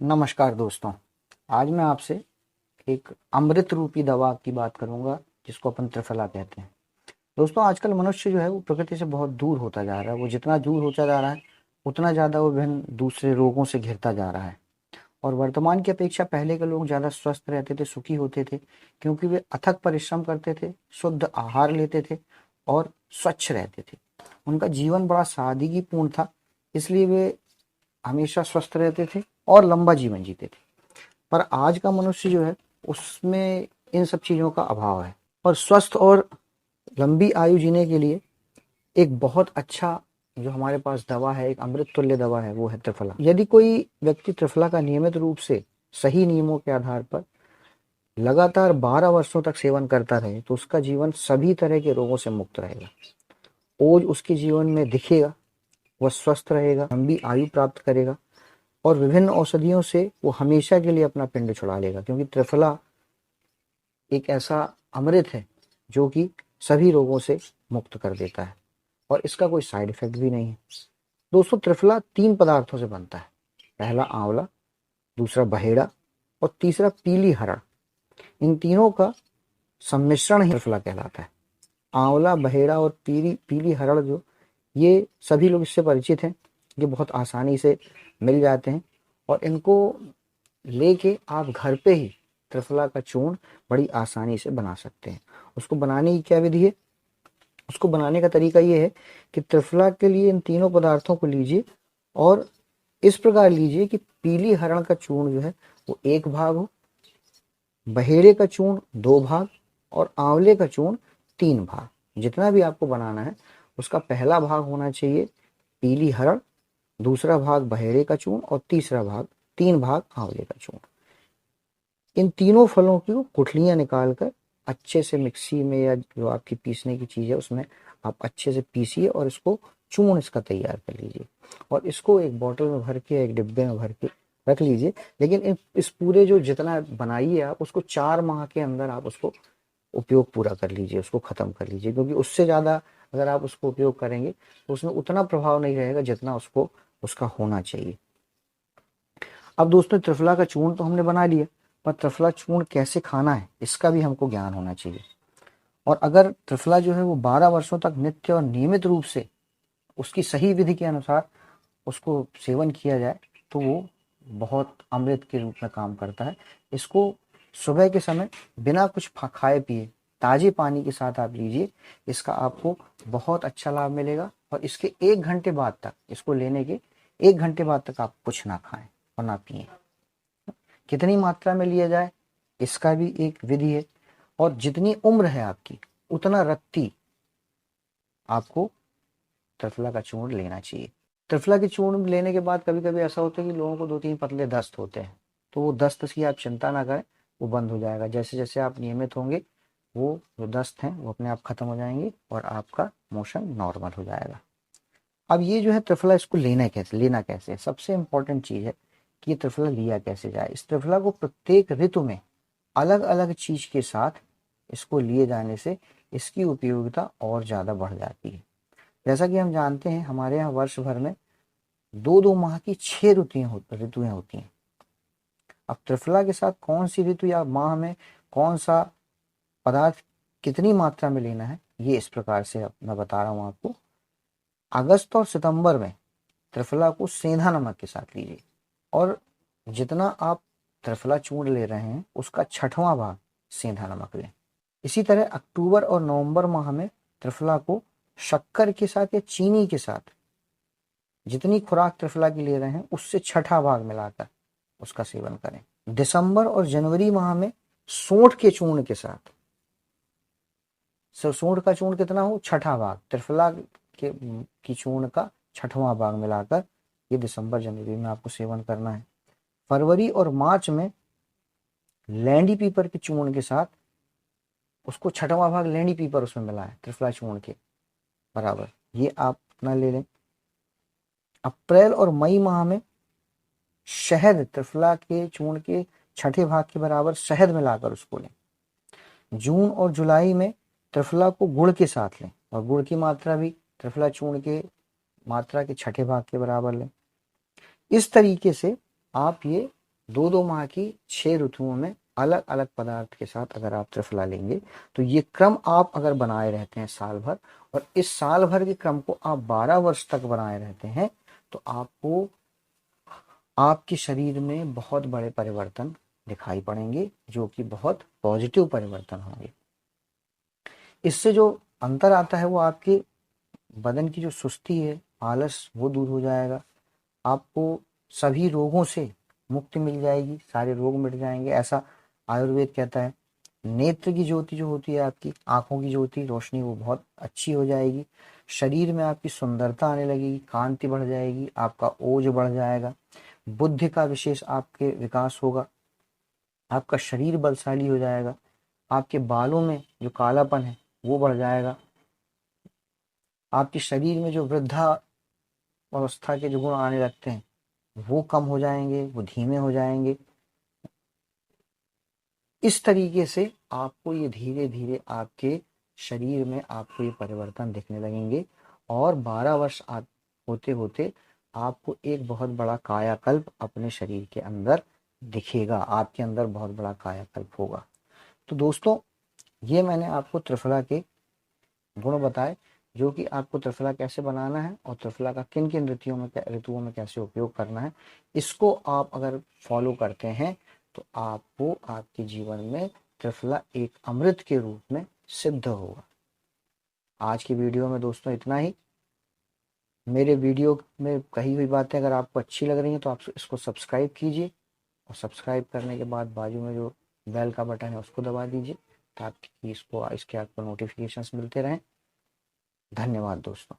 नमस्कार दोस्तों। आज मैं आपसे एक अमृत रूपी दवा की बात करूंगा जिसको अपन त्रिफला कहते हैं। दोस्तों, आजकल मनुष्य जो है वो प्रकृति से बहुत दूर होता जा रहा है। वो जितना दूर होता जा रहा है उतना ज़्यादा वो विभिन्न दूसरे रोगों से घिरता जा रहा है। और वर्तमान की अपेक्षा पहले के लोग ज़्यादा स्वस्थ रहते थे, सुखी होते थे, क्योंकि वे अथक परिश्रम करते थे, शुद्ध आहार लेते थे और स्वच्छ रहते थे। उनका जीवन बड़ा सादगीपूर्ण था, इसलिए वे हमेशा स्वस्थ रहते थे और लंबा जीवन जीते थे। पर आज का मनुष्य जो है उसमें इन सब चीज़ों का अभाव है। और स्वस्थ और लंबी आयु जीने के लिए एक बहुत अच्छा जो हमारे पास दवा है, एक अमृत तुल्य दवा है, वो है त्रिफला। यदि कोई व्यक्ति त्रिफला का नियमित रूप से सही नियमों के आधार पर लगातार 12 वर्षों तक सेवन करता रहे तो उसका जीवन सभी तरह के रोगों से मुक्त रहेगा। ओज उसके जीवन में दिखेगा, वह स्वस्थ रहेगा, लंबी आयु प्राप्त करेगा और विभिन्न औषधियों से वो हमेशा के लिए अपना पिंड छुड़ा लेगा, क्योंकि त्रिफला एक ऐसा अमृत है जो कि सभी रोगों से मुक्त कर देता है और इसका कोई साइड इफेक्ट भी नहीं है। दोस्तों, त्रिफला 3 पदार्थों से बनता है। पहला आंवला, दूसरा बहेड़ा और तीसरा पीली हरड़। इन तीनों का सम्मिश्रण ही त्रिफला कहलाता है। आंवला, बहेड़ा और पीली पीली हरड़ जो ये सभी लोग इससे परिचित हैं। ये बहुत आसानी से मिल जाते हैं और इनको लेके आप घर पे ही त्रिफला का चूर्ण बड़ी आसानी से बना सकते हैं। उसको बनाने की क्या विधि है? उसको बनाने का तरीका ये है कि त्रिफला के लिए इन तीनों पदार्थों को लीजिए और इस प्रकार लीजिए कि पीली हरण का चूर्ण जो है वो 1 भाग हो, बहेड़े का चूर्ण 2 भाग और आंवले का चूर्ण 3 भाग। जितना भी आपको बनाना है उसका पहला भाग होना चाहिए पीली हरण, दूसरा भाग बहेड़े का चूर्ण और तीसरा भाग 3 भाग आंवले का चूर्ण। इन तीनों फलों की गुठलियां निकालकर अच्छे से मिक्सी में या जो आपकी पीसने की चीज़ है उसमें आप अच्छे से पीसिए और इसको चूर्ण इसका तैयार कर लीजिए और इसको एक बोतल में भर के, एक डिब्बे में भर के रख लीजिए। लेकिन इस पूरे जो जितना बनाइए आप उसको 4 माह के अंदर आप उसको उपयोग पूरा कर लीजिए, उसको ख़त्म कर लीजिए, क्योंकि उससे ज़्यादा अगर आप उसको उपयोग करेंगे तो उसमें उतना प्रभाव नहीं रहेगा जितना उसको उसका होना चाहिए। अब दोस्तों, त्रिफला का चूर्ण तो हमने बना लिया, पर त्रिफला चूर्ण कैसे खाना है इसका भी हमको ज्ञान होना चाहिए। और अगर त्रिफला जो है वो 12 वर्षों तक नित्य और नियमित रूप से उसकी सही विधि के अनुसार उसको सेवन किया जाए तो वो बहुत अमृत के रूप में काम करता है। इसको सुबह के समय बिना कुछ खाए पिए ताजे पानी के साथ आप लीजिए, इसका आपको बहुत अच्छा लाभ मिलेगा। और इसके 1 घंटे बाद तक, इसको लेने के 1 घंटे बाद तक आप कुछ ना खाएं और ना पिए। कितनी मात्रा में लिया जाए इसका भी एक विधि है और जितनी उम्र है आपकी उतना रत्ती आपको त्रिफला का चूर्ण लेना चाहिए। त्रिफला के चूर्ण लेने के बाद कभी कभी ऐसा होता है कि लोगों को 2-3 पतले दस्त होते हैं, तो वो दस्त की आप चिंता ना करें, वो बंद हो जाएगा। जैसे जैसे आप नियमित होंगे वो जो दस्त हैं वो अपने आप खत्म हो जाएंगे और आपका मोशन नॉर्मल हो जाएगा। अब ये जो है त्रिफला, इसको लेना कैसे है, सबसे इंपॉर्टेंट चीज़ है कि ये त्रिफला लिया कैसे जाए। इस त्रिफला को प्रत्येक ऋतु में अलग अलग चीज के साथ इसको लिए जाने से इसकी उपयोगिता और ज़्यादा बढ़ जाती है। जैसा कि हम जानते हैं हमारे यहाँ वर्ष भर में 2-2 माह की 6 ऋतुएं होती हैं। अब त्रिफला के साथ कौन सी ऋतु या माह में कौन सा पदार्थ कितनी मात्रा में लेना है ये इस प्रकार से मैं बता रहा हूँ आपको। अगस्त और सितंबर में त्रिफला को सेंधा नमक के साथ लीजिए और जितना आप त्रिफला चूर्ण ले रहे हैं उसका 6वां भाग सेंधा नमक लें। इसी तरह अक्टूबर और नवंबर माह में त्रिफला को शक्कर के साथ या चीनी के साथ जितनी खुराक त्रिफला की ले रहे हैं उससे 6वां भाग मिलाकर उसका सेवन करें। दिसंबर और जनवरी माह में सोंठ के चूर्ण के साथ, सोंठ का चूर्ण कितना हो, 6वां भाग त्रिफला के की चूर्ण का 6वां भाग मिलाकर ये दिसंबर जनवरी में आपको सेवन करना है। फरवरी और मार्च में लैंडी पीपर के चूर्ण के साथ उसको 6वां भाग लैंडी पीपर उसमें मिला है त्रिफला चूर्ण के बराबर, ये आप अपना ले लें। अप्रैल और मई माह में शहद त्रिफला के चूर्ण के 6ठे भाग के बराबर शहद मिलाकर उसको लें। जून और जुलाई में त्रिफला को गुड़ के साथ लें और गुड़ की मात्रा भी त्रिफला चूर्ण के मात्रा के 6ठे भाग के बराबर लें। इस तरीके से आप ये 2-2 माह की 6 ऋतुओं में अलग अलग पदार्थ के साथ अगर आप त्रिफला लेंगे तो ये क्रम आप अगर बनाए रहते हैं साल भर, और इस साल भर के क्रम को आप 12 वर्ष तक बनाए रहते हैं, तो आपको आपके शरीर में बहुत बड़े परिवर्तन दिखाई पड़ेंगे, जो कि बहुत पॉजिटिव परिवर्तन होंगे। इससे जो अंतर आता है वो आपके बदन की जो सुस्ती है, आलस, वो दूर हो जाएगा। आपको सभी रोगों से मुक्ति मिल जाएगी, सारे रोग मिट जाएंगे, ऐसा आयुर्वेद कहता है। नेत्र की ज्योति जो होती है, आपकी आंखों की ज्योति, रोशनी, वो बहुत अच्छी हो जाएगी। शरीर में आपकी सुंदरता आने लगेगी, कांति बढ़ जाएगी, आपका ओज बढ़ जाएगा, बुद्धि का विशेष आपके विकास होगा, आपका शरीर बलशाली हो जाएगा, आपके बालों में जो कालापन है वो बढ़ जाएगा, आपके शरीर में जो वृद्धा अवस्था के जो गुण आने लगते हैं वो कम हो जाएंगे, वो धीमे हो जाएंगे। इस तरीके से आपको ये धीरे धीरे आपके शरीर में आपको ये परिवर्तन दिखने लगेंगे, और 12 वर्ष आप होते होते आपको एक बहुत बड़ा कायाकल्प अपने शरीर के अंदर दिखेगा, आपके अंदर बहुत बड़ा कायाकल्प होगा। तो दोस्तों, ये मैंने आपको त्रिफला के गुण बताए, जो कि आपको त्रिफला कैसे बनाना है और त्रिफला का किन किन ऋतुओं में कैसे उपयोग करना है। इसको आप अगर फॉलो करते हैं तो आपको आपके जीवन में त्रिफला एक अमृत के रूप में सिद्ध होगा। आज की वीडियो में दोस्तों इतना ही। मेरे वीडियो में कही हुई बातें अगर आपको अच्छी लग रही हैं तो आप इसको सब्सक्राइब कीजिए, और सब्सक्राइब करने के बाद बाजू में जो बेल का बटन है उसको दबा दीजिए, ताकि इसके आपको नोटिफिकेशंस मिलते रहें। धन्यवाद दोस्तों।